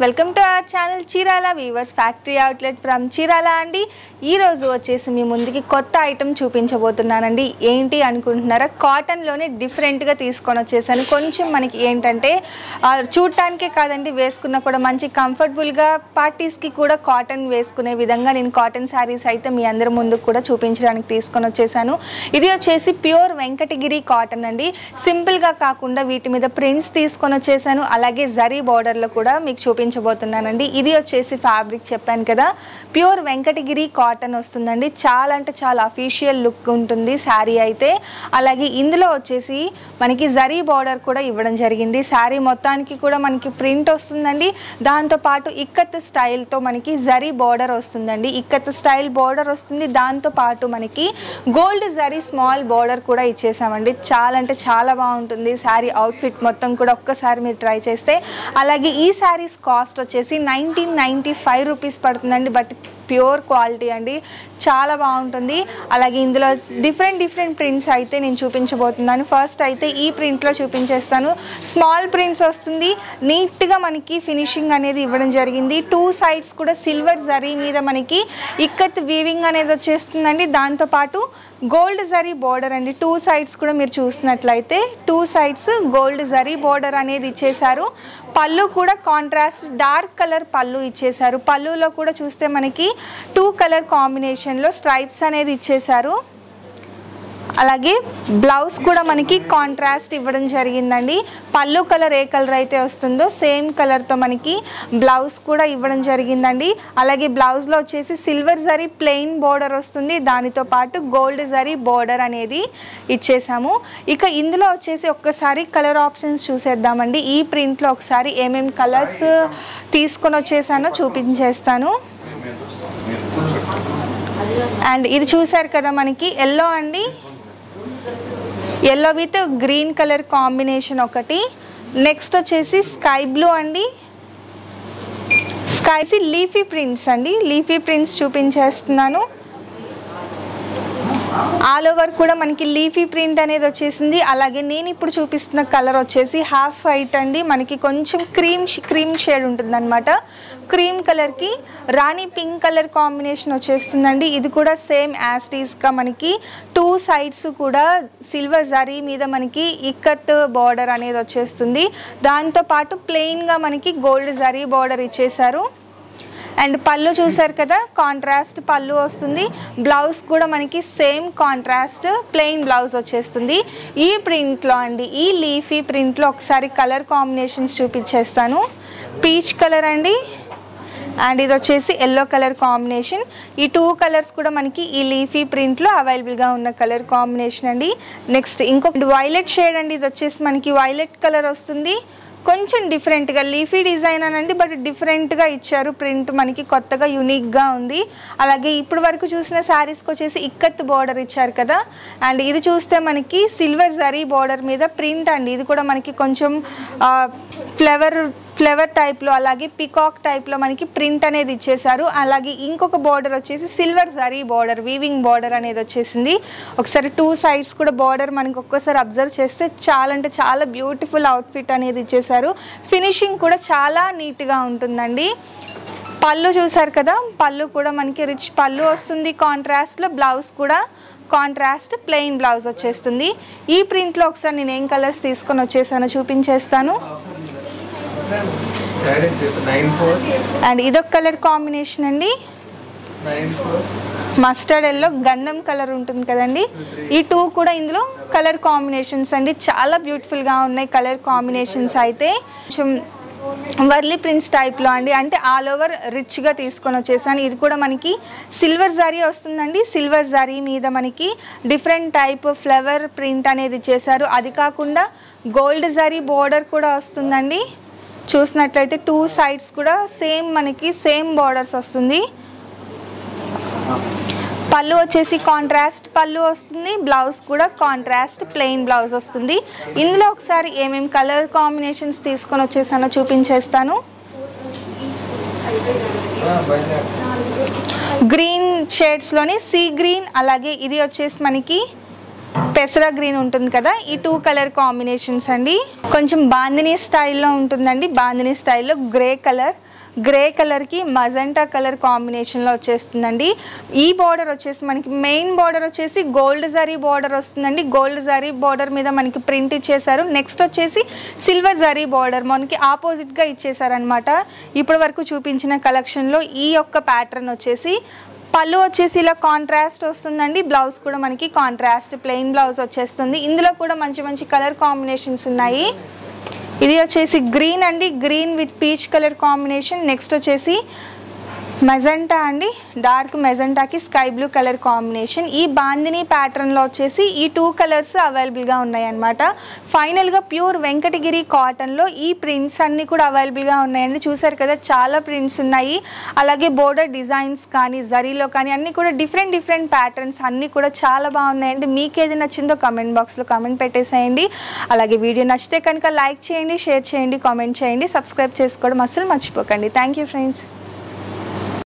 Welcome to our channel Chirala weavers factory outlet from Chirala అండి. ఈరోజు వచ్చేసి మీ ముందుకి కొత్త ఐటమ్ చూపించబోతున్నానండి. ఏంటి అనుకుంటున్నారా? కాటన్లోనే డిఫరెంట్గా తీసుకొని వచ్చేసాను. కొంచెం మనకి ఏంటంటే చూడటానికే కాదండి, వేసుకున్నా కూడా మంచి కంఫర్టబుల్గా పార్టీస్కి కూడా కాటన్ వేసుకునే విధంగా నేను కాటన్ శారీస్ అయితే మీ అందరి ముందుకు కూడా చూపించడానికి తీసుకొని వచ్చేసాను. ఇది వచ్చేసి ప్యూర్ వెంకటగిరి కాటన్ అండి. సింపుల్గా కాకుండా వీటి మీద ప్రింట్స్ తీసుకొని వచ్చేసాను. అలాగే జరీ బార్డర్లో కూడా మీకు చూపించబోతున్నానండి. ఇది వచ్చేసి ఫ్యాబ్రిక్ చెప్పాను కదా, ప్యూర్ వెంకటగిరి కాటన్ వస్తుందండి. చాలా అంటే చాలా అఫీషియల్ లుక్ ఉంటుంది శారీ అయితే. అలాగే ఇందులో వచ్చేసి మనకి జరీ బార్డర్ కూడా ఇవ్వడం జరిగింది. శారీ మొత్తానికి కూడా మనకి ప్రింట్ వస్తుందండి. దాంతోపాటు ఇక్కత్ స్టైల్తో మనకి జరీ బార్డర్ వస్తుందండి. ఇక్కత్ స్టైల్ బార్డర్ వస్తుంది. దాంతోపాటు మనకి గోల్డ్ జరీ స్మాల్ బార్డర్ కూడా ఇచ్చేసామండి. చాలా అంటే చాలా బాగుంటుంది శారీ అవుట్ఫిట్ మొత్తం కూడా. ఒక్కసారి మీరు ట్రై చేస్తే. అలాగే ఈ శారీస్ కాస్ట్ వచ్చేసి 1995 రూపీస్ పడుతుందండి. బట్ ప్యూర్ క్వాలిటీ అండి, చాలా బాగుంటుంది. అలాగే ఇందులో డిఫరెంట్ ప్రింట్స్ అయితే నేను చూపించబోతున్నాను. ఫస్ట్ అయితే ఈ ప్రింట్లో చూపించేస్తాను. స్మాల్ ప్రింట్స్ వస్తుంది. నీట్గా మనకి ఫినిషింగ్ అనేది ఇవ్వడం జరిగింది. టూ సైడ్స్ కూడా సిల్వర్ జరీ మీద మనకి ఇక్కత్ వీవింగ్ అనేది వచ్చేస్తుందండి. దాంతోపాటు గోల్డ్ జరీ బోర్డర్ అండి. టూ సైడ్స్ కూడా మీరు చూసినట్లయితే two sides gold zari border అనేది ఇచ్చేసారు. పళ్ళు కూడా కాంట్రాస్ట్ డార్క్ కలర్ పళ్ళు ఇచ్చేసారు. పళ్ళులో కూడా చూస్తే మనకి 2 కలర్ కాంబినేషన్లో స్ట్రైప్స్ అనేది ఇచ్చేసారు. అలాగే బ్లౌజ్ కూడా మనకి కాంట్రాస్ట్ ఇవ్వడం జరిగిందండి. పళ్ళు కలర్ ఏ కలర్ అయితే వస్తుందో సేమ్ కలర్తో మనకి బ్లౌజ్ కూడా ఇవ్వడం జరిగిందండి. అలాగే బ్లౌజ్లో వచ్చేసి సిల్వర్ జరీ ప్లెయిన్ బోర్డర్ వస్తుంది. దానితో పాటు గోల్డ్ జరీ బోర్డర్ అనేది ఇచ్చేసాము. ఇక ఇందులో వచ్చేసి ఒక్కసారి కలర్ ఆప్షన్స్ చూసేద్దామండి. ఈ ప్రింట్లో ఒకసారి ఏమేమి కలర్స్ తీసుకొని వచ్చేసానో చూపించేస్తాను. అండ్ ఇది చూసారు కదా, మనకి ఎల్లో అండి, yellow with green colour combination ఒకటి. నెక్స్ట్ వచ్చేసి స్కై బ్లూ అండి. స్కైసి లీఫీ ప్రింట్స్ అండి. లీఫీ ప్రింట్స్ చూపించేస్తున్నాను. ఆల్ ఓవర్ కూడా మనకి లీఫీ ప్రింట్ అనేది వచ్చేసింది. అలాగే నేను ఇప్పుడు చూపిస్తున్న కలర్ వచ్చేసి హాఫ్ వైట్ అండి. మనకి కొంచెం క్రీమ్ షేడ్ ఉంటుంది అనమాట. క్రీమ్ కలర్కి రాణి పింక్ కలర్ కాంబినేషన్ వచ్చేస్తుందండి. ఇది కూడా సేమ్ యాస్టీస్గా మనకి టూ సైడ్స్ కూడా సిల్వర్ జరీ మీద మనకి ఇక్కత్ బార్డర్ అనేది వచ్చేస్తుంది. దాంతోపాటు ప్లెయిన్గా మనకి గోల్డ్ జరీ బార్డర్ ఇచ్చేసారు. అండ్ పళ్ళు చూసారు కదా, కాంట్రాస్ట్ పళ్ళు వస్తుంది. బ్లౌజ్ కూడా మనకి సేమ్ కాంట్రాస్ట్ ప్లెయిన్ బ్లౌజ్ వచ్చేస్తుంది. ఈ ప్రింట్లో అండి, ఈ లీఫీ ప్రింట్లో ఒకసారి కలర్ కాంబినేషన్స్ చూపించేస్తాను. పీచ్ కలర్ అండి, అండ్ ఇది వచ్చేసి ఎల్లో కలర్ కాంబినేషన్. ఈ 2 కలర్స్ కూడా మనకి ఈ లీఫీ ప్రింట్లో అవైలబుల్గా ఉన్న కలర్ కాంబినేషన్ అండి. నెక్స్ట్ ఇంకొక వైలెట్ షేడ్ అండి. ఇది వచ్చేసి మనకి వైలెట్ కలర్ వస్తుంది. కొంచెం డిఫరెంట్గా లీఫీ డిజైన్ అనండి, బట్ డిఫరెంట్గా ఇచ్చారు. ప్రింట్ మనకి కొత్తగా యూనిక్గా ఉంది. అలాగే ఇప్పుడు వరకు చూసిన శారీస్కి వచ్చేసి ఇక్కత్ బార్డర్ ఇచ్చారు కదా. అండ్ ఇది చూస్తే మనకి సిల్వర్ జరీ బార్డర్ మీద ప్రింట్ అండి. ఇది కూడా మనకి కొంచెం ఫ్లవర్ టైప్లో, అలాగే పికాక్ టైప్లో మనకి ప్రింట్ అనేది ఇచ్చేసారు. అలాగే ఇంకొక బార్డర్ వచ్చేసి silver zari border, weaving border అనేది వచ్చేసింది. ఒకసారి 2 సైడ్స్ కూడా బార్డర్ మనకి ఒక్కసారి అబ్జర్వ్ చేస్తే చాలా అంటే చాలా బ్యూటిఫుల్ అవుట్ఫిట్ అనేది ఇచ్చేసారు. ఫినిషింగ్ కూడా చాలా నీట్గా ఉంటుందండి. పళ్ళు చూసారు కదా, పళ్ళు కూడా మనకి రిచ్ పళ్ళు వస్తుంది. కాంట్రాస్ట్లో బ్లౌజ్ కూడా కాంట్రాస్ట్ ప్లెయిన్ బ్లౌజ్ వచ్చేస్తుంది. ఈ ప్రింట్లో ఒకసారి నేను ఏం కలర్స్ తీసుకొని వచ్చేసానో చూపించేస్తాను. అండ్ ఇదొక కలర్ కాంబినేషన్ అండి, మస్టర్డ్ ఎల్లో గంధం కలర్ ఉంటుంది కదండి. ఈ 2 కూడా ఇందులో కలర్ కాంబినేషన్స్ అండి. చాలా బ్యూటిఫుల్గా ఉన్నాయి కలర్ కాంబినేషన్స్ అయితే. కొంచెం వర్లీ ప్రింట్స్ టైప్లో అండి, అంటే ఆల్ ఓవర్ రిచ్గా తీసుకొని వచ్చేసాను. ఇది కూడా మనకి సిల్వర్ జరీ వస్తుందండి. సిల్వర్ జరీ మీద మనకి డిఫరెంట్ టైప్ ఫ్లవర్ ప్రింట్ అనేది ఇచ్చేసారు. అది కాకుండా గోల్డ్ జరీ బోర్డర్ కూడా వస్తుందండి. చూసినట్లయితే 2 సైడ్స్ కూడా మనకి సేమ్ బార్డర్స్ వస్తుంది. పళ్ళు వచ్చేసి కాంట్రాస్ట్ పళ్ళు వస్తుంది. బ్లౌజ్ కూడా కాంట్రాస్ట్ ప్లెయిన్ బ్లౌజ్ వస్తుంది. ఇందులో ఒకసారి ఏమేమి కలర్ కాంబినేషన్స్ తీసుకొని వచ్చేసానో చూపించేస్తాను. గ్రీన్ షేడ్స్లోని సీ గ్రీన్, అలాగే ఇది వచ్చేసి మనకి పెసరా గ్రీన్ ఉంటుంది కదా, ఈ 2 కలర్ కాంబినేషన్స్ అండి. కొంచెం బాందినీ స్టైల్లో ఉంటుందండి. బాందినీ స్టైల్లో గ్రే కలర్, గ్రే కలర్కి మజెంటా కలర్ కాంబినేషన్లో వచ్చేస్తుందండి. ఈ బార్డర్ వచ్చేసి మనకి మెయిన్ బార్డర్ వచ్చేసి గోల్డ్ జరీ బార్డర్ వస్తుందండి. గోల్డ్ జరీ బార్డర్ మీద మనకి ప్రింట్ ఇచ్చేసారు. నెక్స్ట్ వచ్చేసి సిల్వర్ జరీ బార్డర్ మనకి ఆపోజిట్గా ఇచ్చేసారనమాట. ఇప్పటి వరకు చూపించిన కలెక్షన్లో ఈ యొక్క ప్యాటర్న్ వచ్చేసి పళ్ళు వచ్చేసి ఇలా కాంట్రాస్ట్ వస్తుందండి. బ్లౌజ్ కూడా మనకి కాంట్రాస్ట్ ప్లెయిన్ బ్లౌజ్ వచ్చేస్తుంది. ఇందులో కూడా మంచి మంచి కలర్ కాంబినేషన్స్ ఉన్నాయి. ఇది వచ్చేసి గ్రీన్ అండి, green with peach colour combination. Next వచ్చేసి మెజెంటా అండి, డార్క్ మెజెంటాకి స్కై బ్లూ కలర్ కాంబినేషన్. ఈ బాందిని ప్యాటర్న్లో వచ్చేసి ఈ 2 కలర్స్ అవైలబుల్గా ఉన్నాయన్నమాట. ఫైనల్గా ప్యూర్ వెంకటగిరి కాటన్లో ఈ ప్రింట్స్ అన్నీ కూడా అవైలబుల్గా ఉన్నాయండి. చూసారు కదా చాలా ప్రింట్స్ ఉన్నాయి. అలాగే బోర్డర్ డిజైన్స్ కానీ జరీలో కానీ అన్నీ కూడా డిఫరెంట్ ప్యాటర్న్స్ అన్నీ కూడా చాలా బాగున్నాయండి. మీకు ఏది నచ్చిందో కమెంట్ బాక్స్లో కమెంట్ పెట్టేసేయండి. అలాగే వీడియో నచ్చితే కనుక లైక్ చేయండి, షేర్ చేయండి, కామెంట్ చేయండి, సబ్స్క్రైబ్ చేసుకోవడం అస్సలు మర్చిపోకండి. Thank you friends.